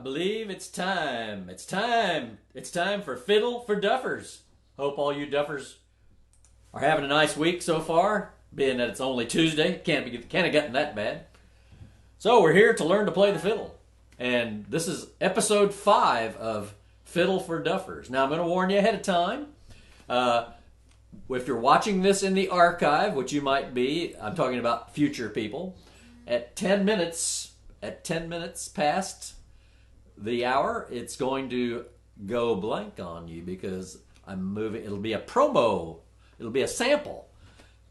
believe it's time. It's time. It's time for Fiddle for Duffers. Hope all you Duffers are having a nice week so far, being that it's only Tuesday. Can't have gotten that bad. So we're here to learn to play the fiddle. And this is episode 5 of Fiddle for Duffers. Now I'm going to warn you ahead of time. If you're watching this in the archive, which you might be, I'm talking about future people, at 10 minutes past the hour, it's going to go blank on you because I'm moving. It'll be a promo. It'll be a sample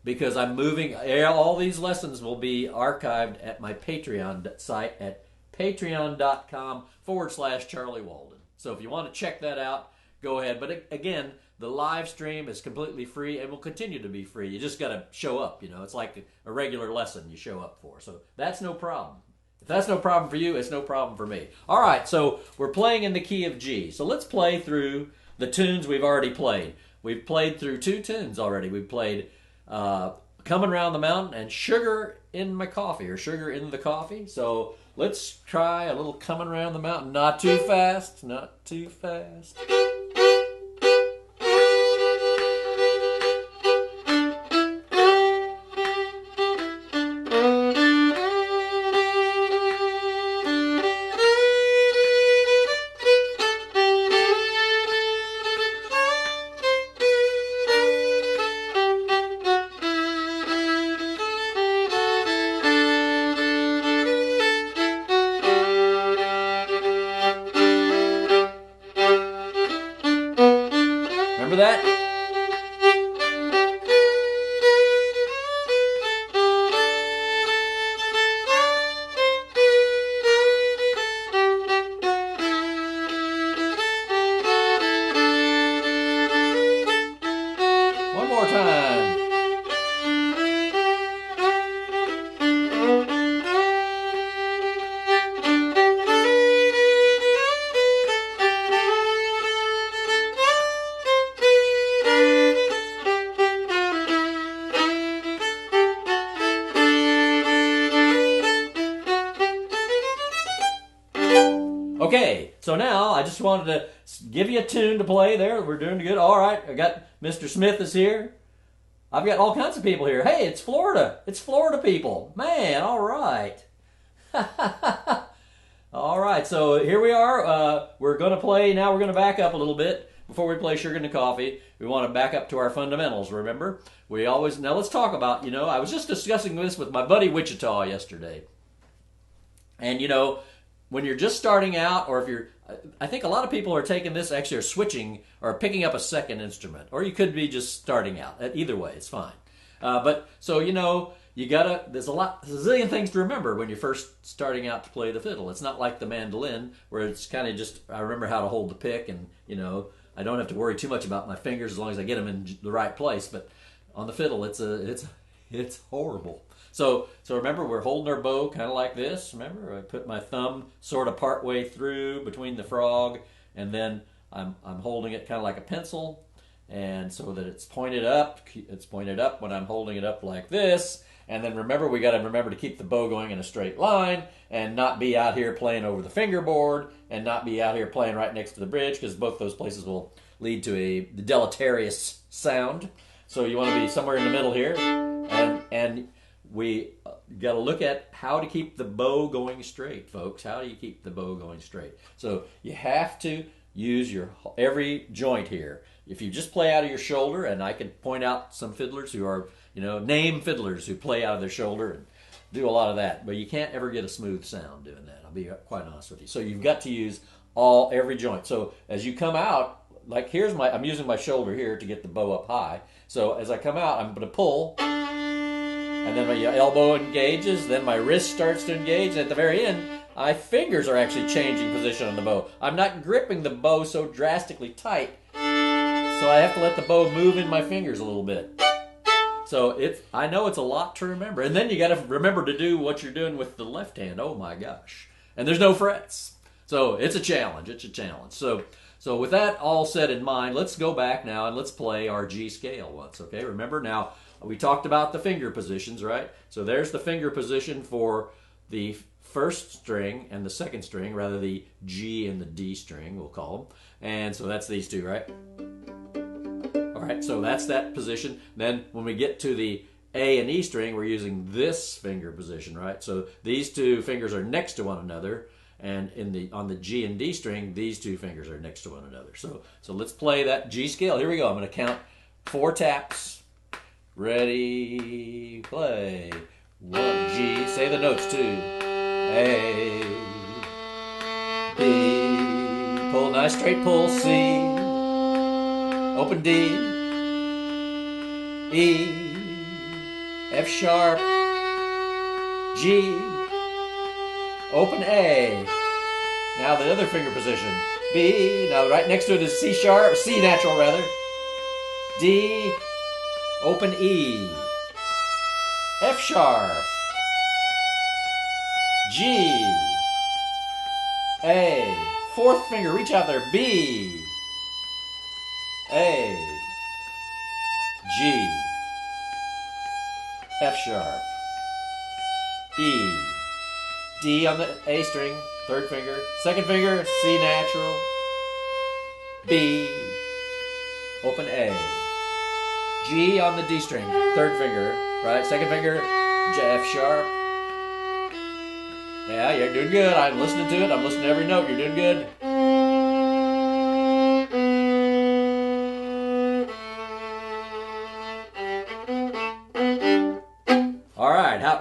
because I'm moving. All these lessons will be archived at my Patreon site at patreon.com/Charlie Walden. So if you want to check that out, go ahead. But again, the live stream is completely free and will continue to be free. You just got to show up. It's like a regular lesson you show up for. So that's no problem. If that's no problem for you, it's no problem for me. All right, so we're playing in the key of G. So let's play through the tunes we've already played. We've played through 2 tunes already. We've played Coming Round the Mountain and Sugar in My Coffee, or Sugar in the Coffee. So let's try a little Coming Round the Mountain. Not too fast, not too fast. Remember that? One more time. Okay, so now I just wanted to give you a tune to play there. We're doing good. All right, I got Mr. Smith is here. I've got all kinds of people here. Hey, it's Florida. It's Florida people. Man, all right. All right, so here we are. We're going to play. Now we're going to back up a little bit before we play Sugar in the Coffee. We want to back up to our fundamentals, remember? Now let's talk about, I was just discussing this with my buddy Wichita yesterday. And, when you're just starting out, or I think a lot of people are taking this, actually are switching or picking up a second instrument. Or you could be just starting out. Either way, it's fine. There's a zillion things to remember when you're first starting out to play the fiddle. It's not like the mandolin, where it's kind of just, I remember how to hold the pick, and, I don't have to worry too much about my fingers as long as I get them in the right place. But on the fiddle, it's horrible. So remember, we're holding our bow kind of like this. Remember, I put my thumb sort of part way through between the frog, and then I'm holding it kind of like a pencil, and so that it's pointed up. It's pointed up when I'm holding it up like this. And then remember, we got to remember to keep the bow going in a straight line, and not be out here playing over the fingerboard, and not be out here playing right next to the bridge, because both those places will lead to a deleterious sound. So you want to be somewhere in the middle here, and we got to look at how to keep the bow going straight, folks. How do you keep the bow going straight? So you have to use your every joint here. If you just play out of your shoulder, and I can point out some fiddlers who are, name fiddlers who play out of their shoulder and do a lot of that, but you can't ever get a smooth sound doing that. I'll be quite honest with you. So you've got to use every joint. So as you come out, like I'm using my shoulder here to get the bow up high. So as I come out, I'm going to pull. And then my elbow engages, then my wrist starts to engage, and at the very end, my fingers are actually changing position on the bow. I'm not gripping the bow so drastically tight, so I have to let the bow move in my fingers a little bit. So I know it's a lot to remember. And then you got to remember to do what you're doing with the left hand. Oh my gosh. And there's no frets. So it's a challenge. It's a challenge. So with that all set in mind, let's go back now and let's play our G scale once, okay? Remember now, we talked about the finger positions, right? So there's the finger position for the first string and the second string, rather the G and the D string, we'll call them. And so that's these two, right? All right, so that's that position. Then when we get to the A and E string, we're using this finger position, right? So these two fingers are next to one another, and on the G and D string, these two fingers are next to one another. So let's play that G scale. Here we go. I'm going to count 4 taps. Ready, play. 1, G. Say the notes too. A, B. Pull, nice straight pull. C. Open D. E. F sharp, G, open A. Now the other finger position, B. Now right next to it is C sharp, C natural rather. D, open E. F sharp, G, A. 4th finger, reach out there, B, A, G. F sharp, E, D on the A string, 3rd finger, 2nd finger, C natural, B, open A, G on the D string, 3rd finger, right, 2nd finger, F sharp. Yeah, you're doing good. I'm listening to it. I'm listening to every note. You're doing good.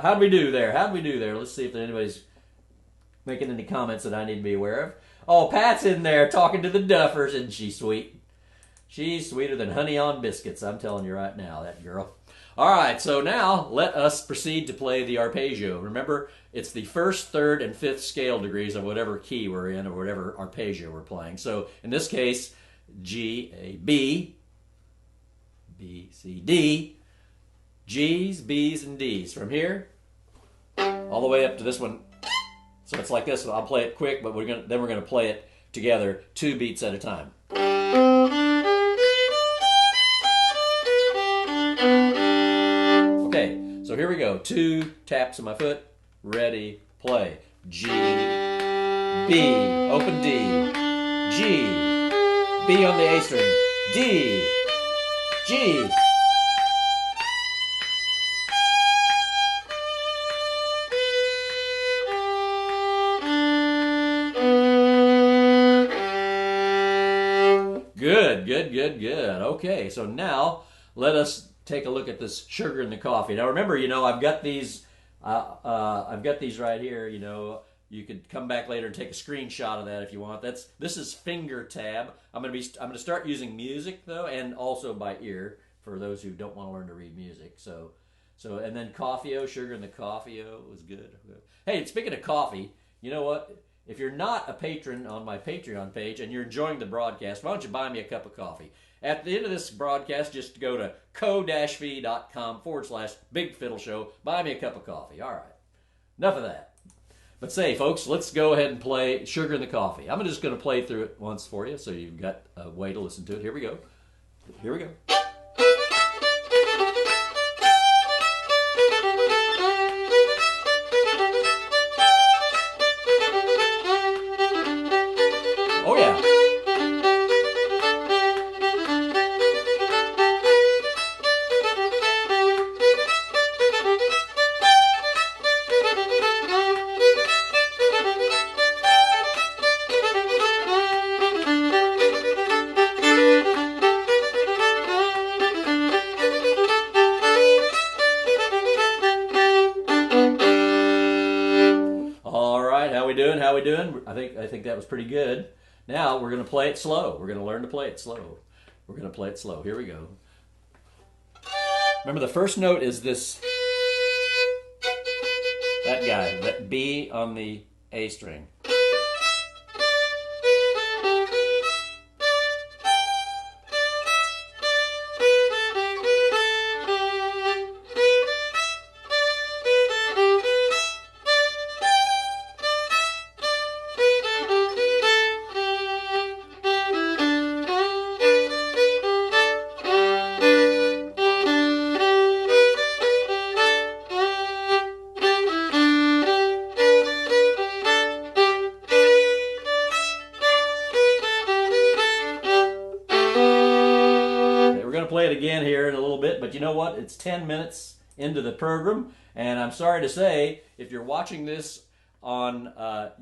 How'd we do there? How'd we do there? Let's see if anybody's making any comments that I need to be aware of. Oh, Pat's in there talking to the Duffers. Isn't she sweet? She's sweeter than honey on biscuits. I'm telling you right now, that girl. All right, so now let us proceed to play the arpeggio. Remember, it's the 1st, 3rd, and 5th scale degrees of whatever key we're in or whatever arpeggio we're playing. So in this case, G, A, B, B, C, D, G's, B's, and D's. From here, all the way up to this one. So it's like this. I'll play it quick, but we're gonna play it together 2 beats at a time. Okay, so here we go. 2 taps of my foot. Ready, play. G, B, open D, G, B on the A string, D, G. Good. Okay, so now let us take a look at this sugar in the coffee. Now remember, I've got these right here. You could come back later and take a screenshot of that if you want. This is finger tab. I'm gonna start using music though, and also by ear for those who don't want to learn to read music. So and then coffee-o, sugar in the coffee-o was good. Hey, speaking of coffee, you know what? If you're not a patron on my Patreon page and you're enjoying the broadcast, why don't you buy me a cup of coffee? At the end of this broadcast, just go to ko-fi.com/Big Fiddle Show. Buy me a cup of coffee. All right. Enough of that. But say, folks, let's go ahead and play Sugar in the Coffee. I'm just going to play through it once for you so you've got a way to listen to it. Here we go. Here we go. Oh, yeah. All right, how we doing? How we doing? I think that was pretty good. Now we're going to play it slow. We're going to learn to play it slow. We're going to play it slow. Here we go. Remember, the first note is this, that guy, that B on the A string. again here in a little bit, but you know what? It's 10 minutes into the program, and I'm sorry to say, if you're watching this on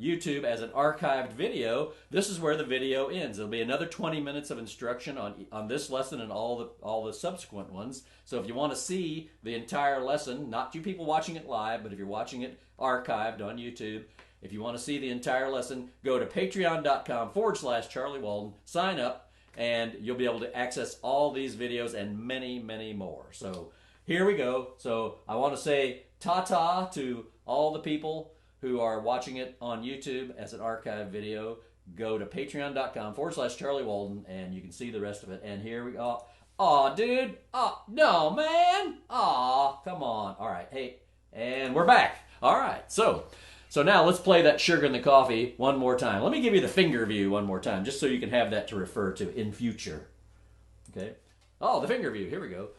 YouTube as an archived video, this is where the video ends. There'll be another 20 minutes of instruction on this lesson and all the subsequent ones. So if you want to see the entire lesson, not you people watching it live, but if you're watching it archived on YouTube, if you want to see the entire lesson, go to patreon.com/Charlie Walden, sign up, and you'll be able to access all these videos and many, many more. So here we go. So I want to say ta-ta to all the people who are watching it on YouTube as an archive video. Go to patreon.com/Charlie Walden, and you can see the rest of it. And here we go. Aw, dude. Aw, no, man. Aw, come on. All right. Hey, and we're back. All right. So now let's play that Sugar in the Coffee one more time. Let me give you the finger view one more time, just so you can have that to refer to in future. Okay. Oh, the finger view. Here we go.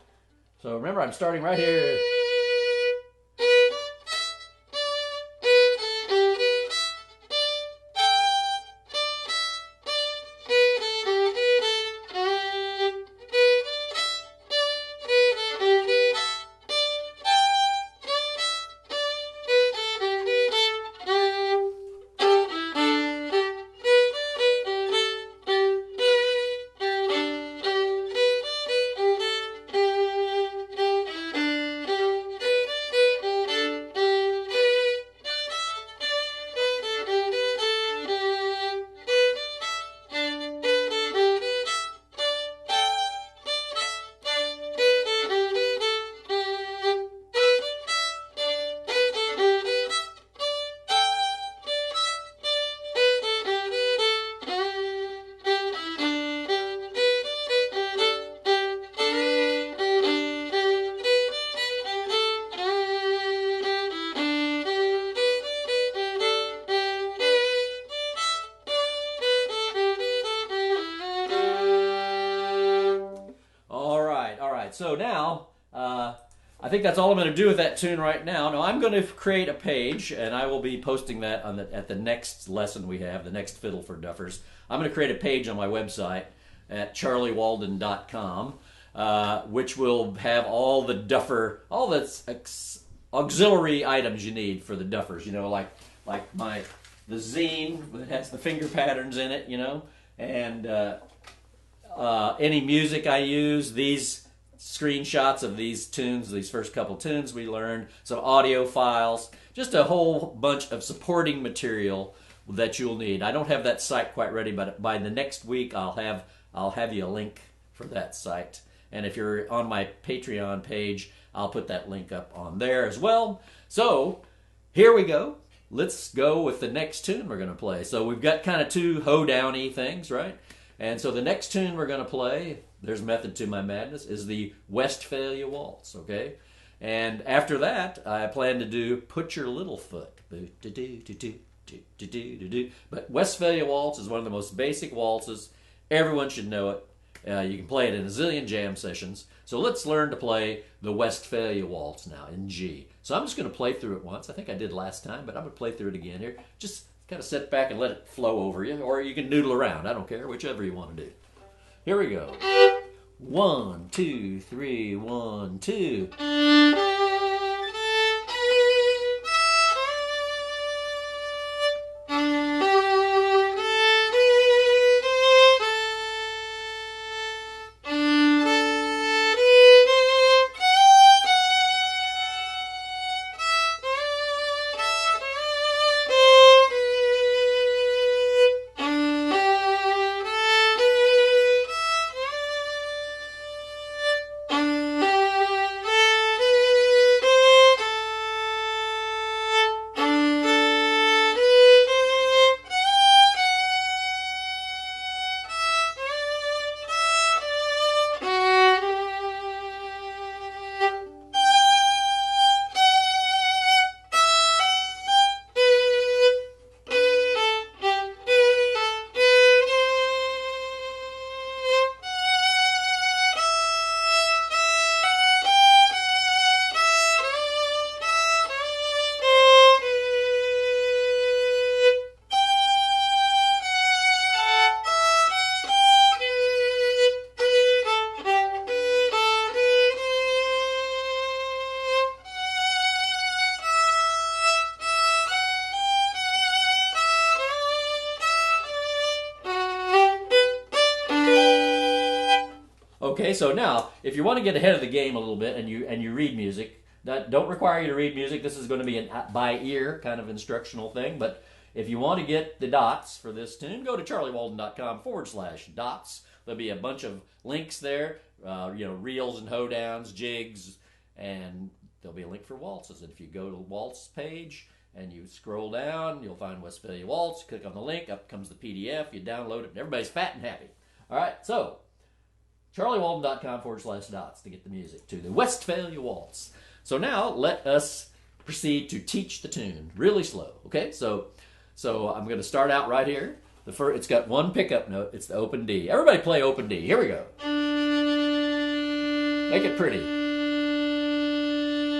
So remember, I'm starting right here. So now, I think that's all I'm going to do with that tune right now. Now I'm going to create a page, and I will be posting that at the next lesson we have, the next Fiddle for Duffers. I'm going to create a page on my website at charliewalden.com, which will have all the auxiliary items you need for the Duffers. You know, like the zine that has the finger patterns in it. You know, and any music I use, these screenshots of these tunes, these first couple tunes we learned, some audio files, just a whole bunch of supporting material that you'll need. I don't have that site quite ready, but by the next week I'll have you a link for that site. And if you're on my Patreon page, I'll put that link up on there as well. So here we go. Let's go with the next tune we're going to play. So we've got kind of two hoedowny things, right? And so the next tune we're going to play, there's method to my madness, is the Westphalia Waltz, okay? And after that, I plan to do Put Your Little Foot. But Westphalia Waltz is one of the most basic waltzes. Everyone should know it. You can play it in a zillion jam sessions. So let's learn to play the Westphalia Waltz now in G. So I'm just going to play through it once. I think I did last time, but I'm going to play through it again here. Just kind of sit back and let it flow over you, or you can noodle around. I don't care, whichever you want to do. Here we go. 1, 2, 3, 1, 2. Okay, so now if you want to get ahead of the game a little bit and you read music, that don't require you to read music. This is going to be a by ear kind of instructional thing, but if you want to get the dots for this tune, go to charliewalden.com/dots. There'll be a bunch of links there, reels and hoedowns, jigs, and there'll be a link for waltzes. And if you go to the waltz page and you scroll down, you'll find Westphalia Waltz. Click on the link, up comes the PDF. You download it, and everybody's fat and happy. All right, so charliewalden.com/dots to get the music to the Westphalia Waltz. So now let us proceed to teach the tune really slow. Okay, so I'm going to start out right here. It's got one pickup note. It's the open D. Everybody play open D. Here we go. Make it pretty.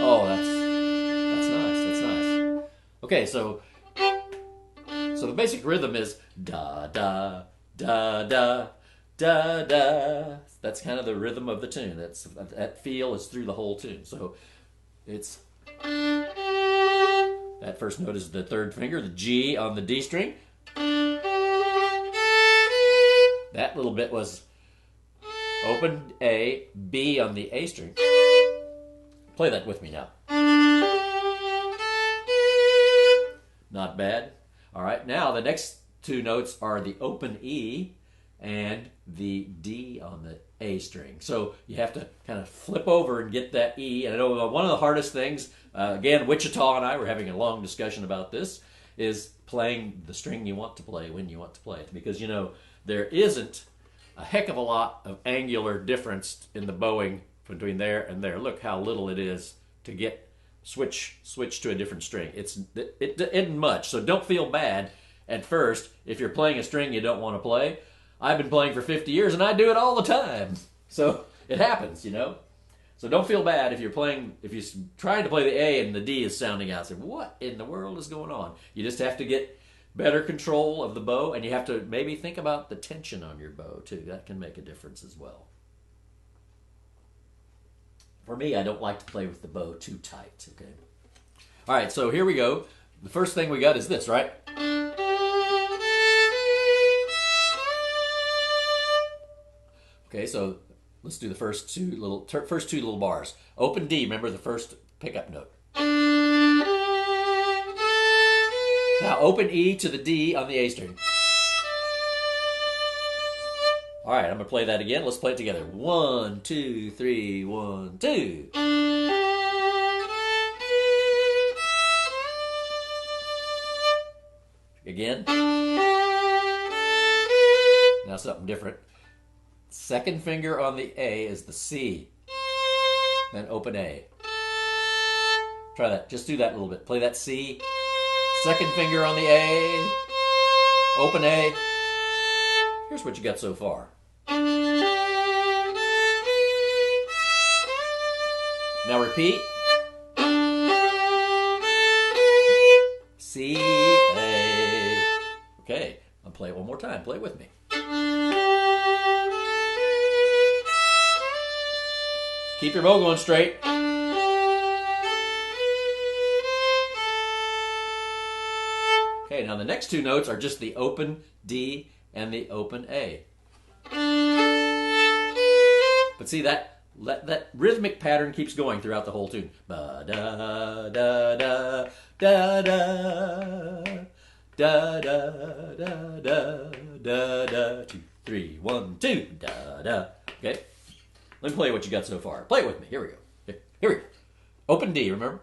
Oh, that's nice. That's nice. Okay, so the basic rhythm is da da da da da da. That's kind of the rhythm of the tune. That feel is through the whole tune. So it's that first note is the third finger, the G on the D string. That little bit was open A, B on the A string. Play that with me now. Not bad. All right, now the next two notes are the open E and the D on the A string. So you have to kind of flip over and get that E. And I know one of the hardest things, again, Wichita and I were having a long discussion about this, is playing the string you want to play when you want to play it. Because, there isn't a heck of a lot of angular difference in the bowing between there and there. Look how little it is to get switch to a different string. It isn't much, so don't feel bad at first if you're playing a string you don't want to play. I've been playing for 50 years and I do it all the time. So it happens, So don't feel bad if you're trying to play the A and the D is sounding out. Say, what in the world is going on? You just have to get better control of the bow, and you have to maybe think about the tension on your bow too. That can make a difference as well. For me, I don't like to play with the bow too tight, okay? All right, so here we go. The first thing we got is this, right? Okay, so let's do the first two little bars. Open D, remember the first pickup note. Now open E to the D on the A string. All right, I'm going to play that again. Let's play it together. 1, 2, 3, 1, 2. Again. Now something different. Second finger on the A is the C. Then open A. Try that. Just do that a little bit. Play that C. Second finger on the A. Open A. Here's what you got so far. Now repeat. C, A. Okay, I'll play it one more time. Play it with me. Keep your bow going straight. Okay, now the next two notes are just the open D and the open A. But see, that rhythmic pattern keeps going throughout the whole tune. Ba da da da da da da da da da da da 2, 3, 1, 2 da da. Okay, let me play what you got so far. Play it with me. Here we go. Okay, here we go. Open D, remember?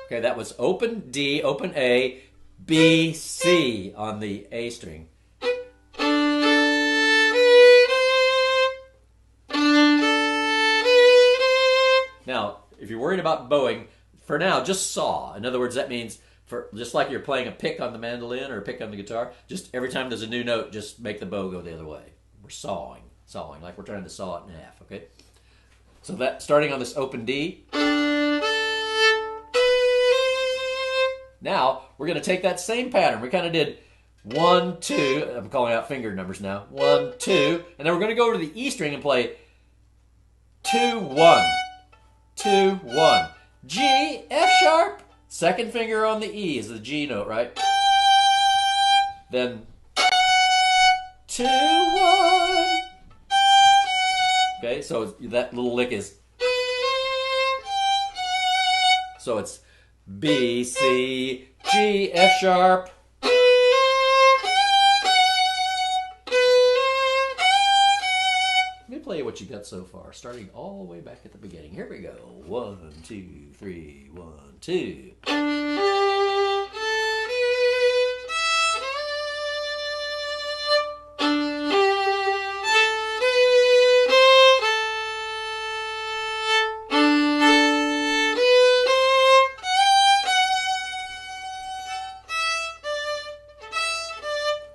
Okay, that was open D, open A, B, C on the A string. Now, if you're worried about bowing, for now, just saw. In other words, that means, just like you're playing a pick on the mandolin or a pick on the guitar, just every time there's a new note, just make the bow go the other way. We're sawing, like we're trying to saw it in half, okay? So that, starting on this open D. Now, we're going to take that same pattern. We kind of did 1, 2. I'm calling out finger numbers now. 1, 2. And then we're going to go over to the E string and play 2, 1. 2, 1. G, F sharp. Second finger on the E is the G note, right? Then 2, 1. Okay, so that little lick is. So it's B, C, G, F sharp. Let me play what you got so far, starting all the way back at the beginning. Here we go. 1, 2, 3, 1, 2.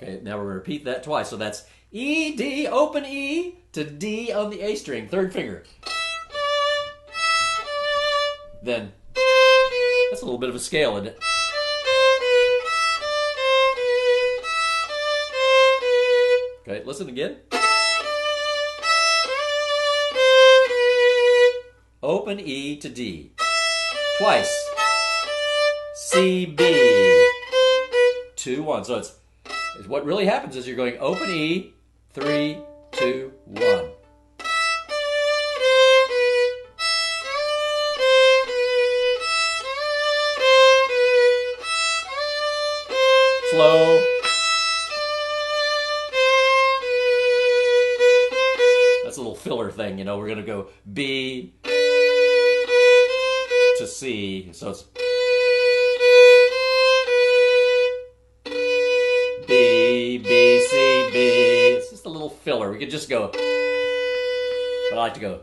Okay, now we're going to repeat that twice. So that's E, D, open E to D on the A string, third finger. Then, that's a little bit of a scale, isn't it? Okay, listen again. Open E to D. Twice. C, B. 2, 1. So it's what really happens is you're going open E, 3, 2, 1. Slow. That's a little filler thing, you know. We're going to go B to C. So it's B, B, C, B. It's just a little filler. We could just go, but I like to go.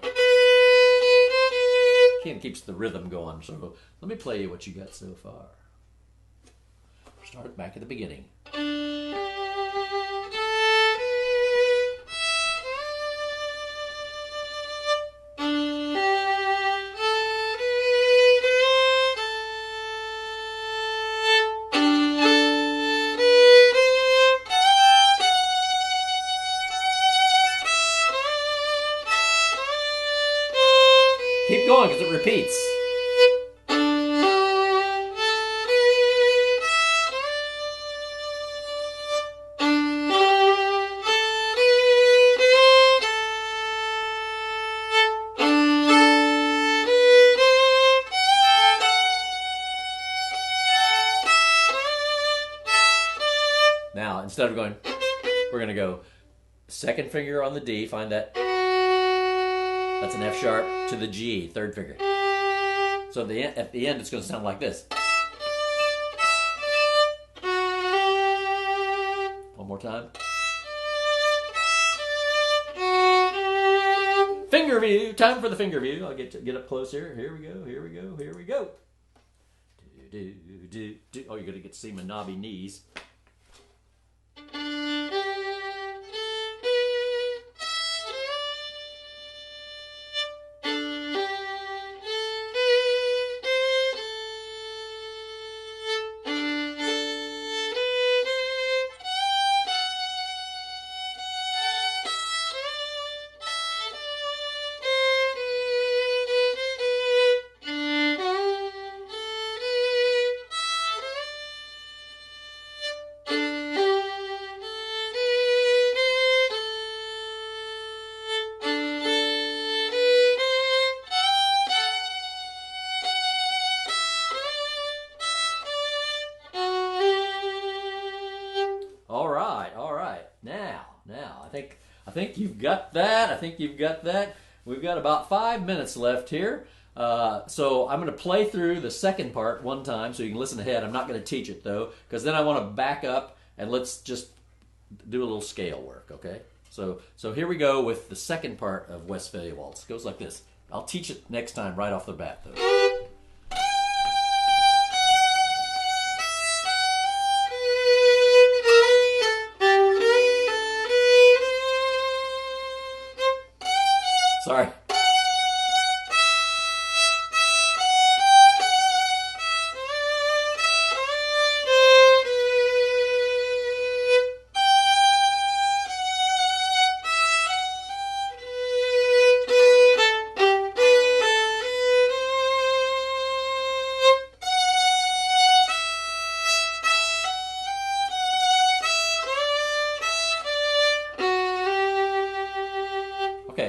Kind of keeps the rhythm going. So let me play you what you got so far. Start back at the beginning. Keep going because it repeats. Now, instead of going, we're going to go second finger on the D, find that. That's an F sharp to the G, third finger. So at the end, it's going to sound like this. One more time. Finger view. Time for the finger view. I'll get up close here. Here we go. Here we go. Here we go. Do, do, do, do. Oh, you're going to get to see my knobby knees. I think you've got that. I think you've got that. We've got about 5 minutes left here. So I'm going to play through the second part one time so you can listen ahead. I'm not going to teach it though, because then I want to back up and let's just do a little scale work, okay? So here we go with the second part of Westphalia Waltz. It goes like this. I'll teach it next time right off the bat though. Sorry.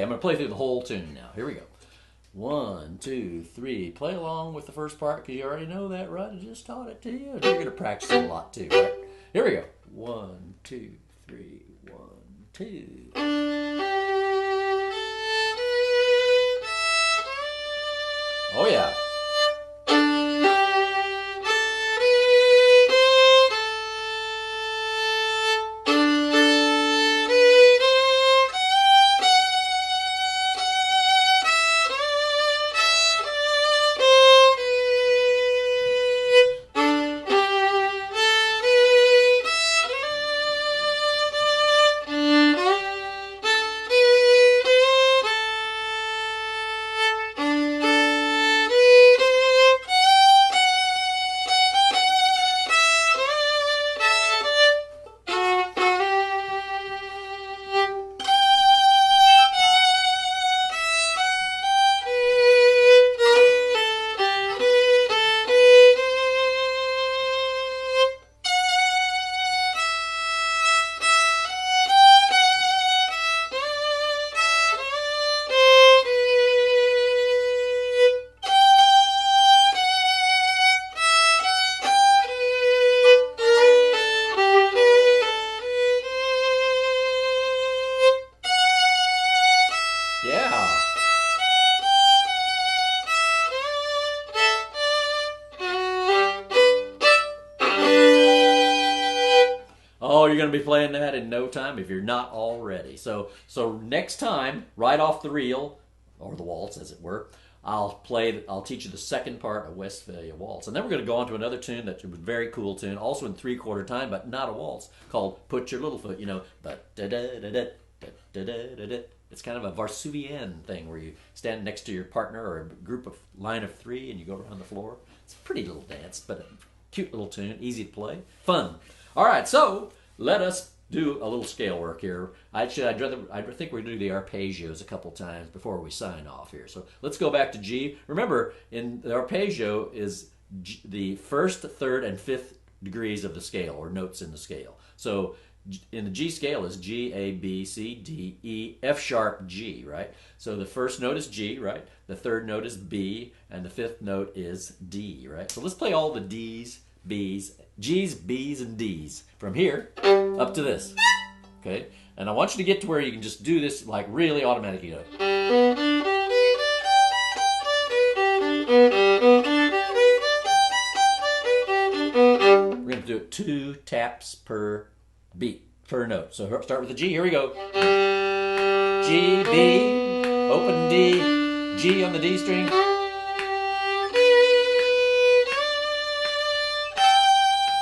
I'm going to play through the whole tune now. Here we go. 1, 2, 3. Play along with the first part because you already know that, right? I just taught it to you. You're going to practice it a lot too, right? Here we go. 1, 2, 3. 1, 2. Oh yeah. Yeah. Oh, you're going to be playing that in no time if you're not already. So next time, right off the reel, or the waltz as it were, I'll teach you the second part of Westphalia Waltz. And then we're going to go on to another tune that's a very cool tune, also in 3/4 time, but not a waltz, called Put Your Little Foot, but da-da-da-da-da-da-da-da-da. It's kind of a Varsuvienne thing where you stand next to your partner or a group of line of 3 and you go around the floor. It's a pretty little dance, but a cute little tune, easy to play, fun. All right, so let us do a little scale work here. I think we're going to do the arpeggios a couple times before we sign off here. So let's go back to G. Remember, in the arpeggio is the first, third, and fifth degrees of the scale, or notes in the scale. So in the G scale is G, A, B, C, D, E, F sharp, G, right? So the first note is G, right? The third note is B, and the fifth note is D, right? So let's play all the D's, B's, G's, B's, and D's from here up to this, okay? And I want you to get to where you can just do this like really automatically. We're going to do it 2 taps per beat, per note. So start with the G. Here we go. G, B, open D, G on the D string.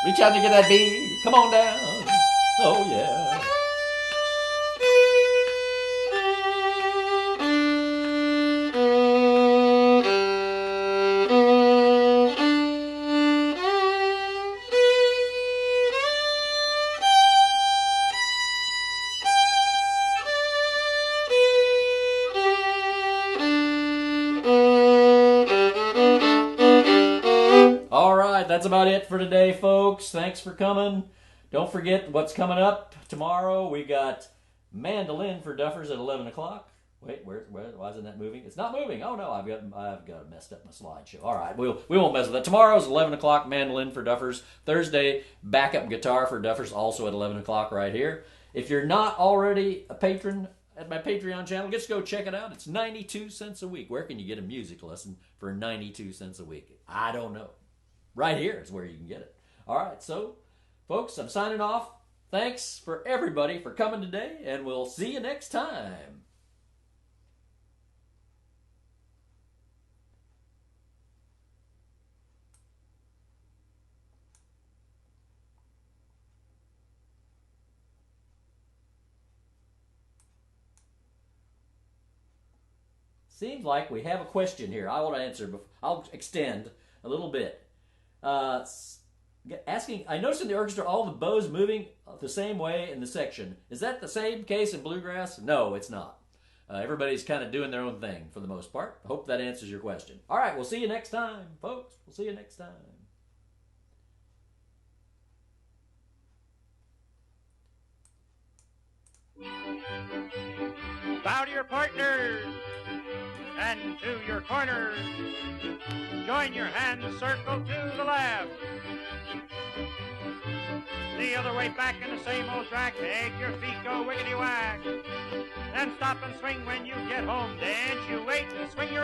Reach out to get that B. Come on down. Oh, yeah. That's about it for today, folks. Thanks for coming. Don't forget what's coming up tomorrow. We got mandolin for Duffers at 11 o'clock. Wait, why isn't that moving? It's not moving. Oh no, I've got messed up my slideshow. All right, we won't mess with that. Tomorrow's 11 o'clock, mandolin for Duffers. Thursday, backup guitar for Duffers, also at 11 o'clock right here. If you're not already a patron at my Patreon channel, just go check it out. It's 92 cents a week. Where can you get a music lesson for 92 cents a week? I don't know. Right here is where you can get it. All right, so, folks, I'm signing off. Thanks for everybody for coming today, and we'll see you next time. Seems like we have a question here. I want to answer, but I'll extend a little bit. Asking, I noticed in the orchestra all the bows moving the same way in the section. Is that the same case in bluegrass? No, it's not. Everybody's kind of doing their own thing for the most part. I hope that answers your question. All right, we'll see you next time, folks. We'll see you next time. Bow to your partners and to your corners. Join your hands, circle to the left. The other way back in the same old track. Make your feet go wiggity whack. Then stop and swing when you get home. Dance, you wait and swing your